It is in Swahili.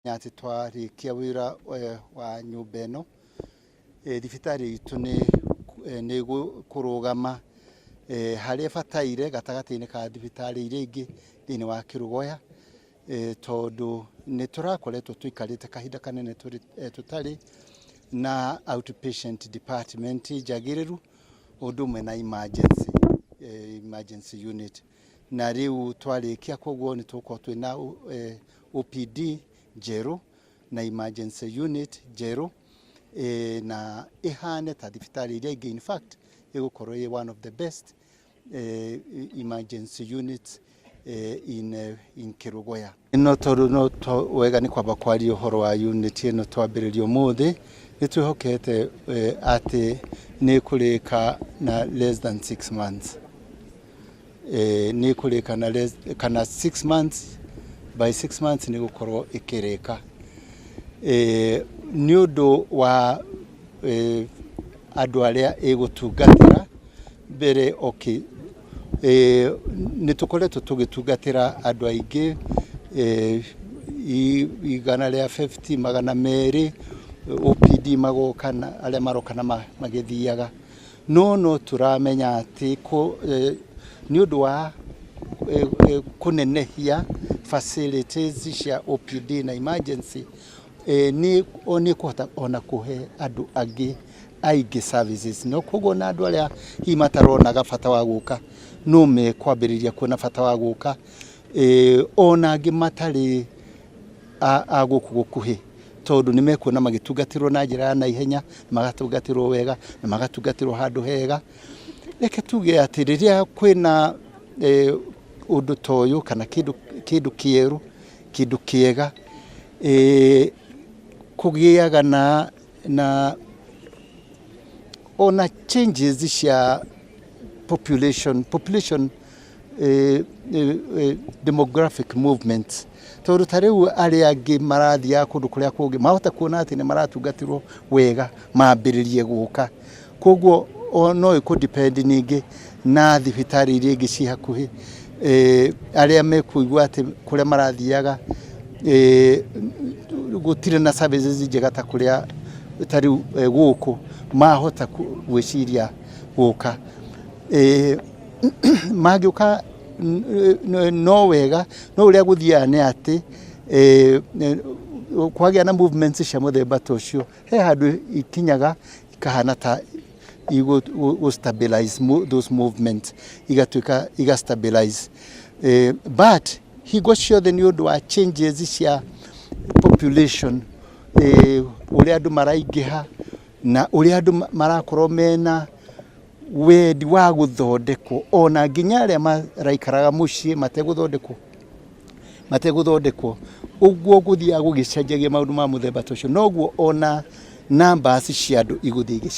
Nyati twarikia wira wa nyumba ino thibitari itu ni kurugama hari bataire gatagati-ini ka thibitari iria ingi thini wa KERUGOYA tondu ni turakoretwo tuikarite kahinda kanene tutari na outpatient department jagiriru undu umwe na emergency unit na riu twarikia koguo ni tuko twina OPD jero na emergency unit jero na ihane ta thibitari iria ingi. In fact igukorwo one of the best emergency units in KERUGOYA. No toru no wega ni kwamba kwaria uhoro wa unit ino twambiririo muthi nitwihokete ati ni kurika na less than 6 months ni kurika na kana 6 months by 6 months ni gukorwo ikirika ni undu wa andu aria igutungatira mbere ni tukoretwo tugitungatira andu aingi igana ria 50 magana meri OPD magoka na aria maroka na magithiaga no turamenya ati ni undu wa kunenehia facilities cia OPD na emergency ni kuhota ona kuhe andu angi aigi services no koguo na andu aria hi mataronaga bata wa guka no me kwambiriria kuona bata wa guka ona angi matari aguku gukuhi tondu ni mekuona magitungatirwo na njira na ihenya magatungatirwo wega na magatungatirwo handu hega. Reke tuge ati riria kwina undu toyu kana kindu kieru kindu kiega kugiaga na ona changes cia population demographic movements tondu tariu aria angi marathia kundu kuria kungi mahota kuona ati ni maratungatirwo wega mambiririe guka koguo no iku depend ningi na thibitari iria ingi ci hakuhi aria mekuigua ati kuria marathiaga gutire na services njega ta kuria tari guku mahota gwiciria guka magiuka no wega no uria guthia ni ati kwagia na movements cia muthemba tocio he handu ikinyaga ikahana ta igu stabilize those movements iga stabilize but higo ciothe ni undu wa changes cia population uria andu maraingiha na uria andu marakorwo mena wendi wa guthondekwo ona nginya aria maraikaraga mucii mateguthondekwo uguo guthia gugicenjagia maundu ma muthemba tocio noguo ona numbers cia andu iguthia igicenjagia.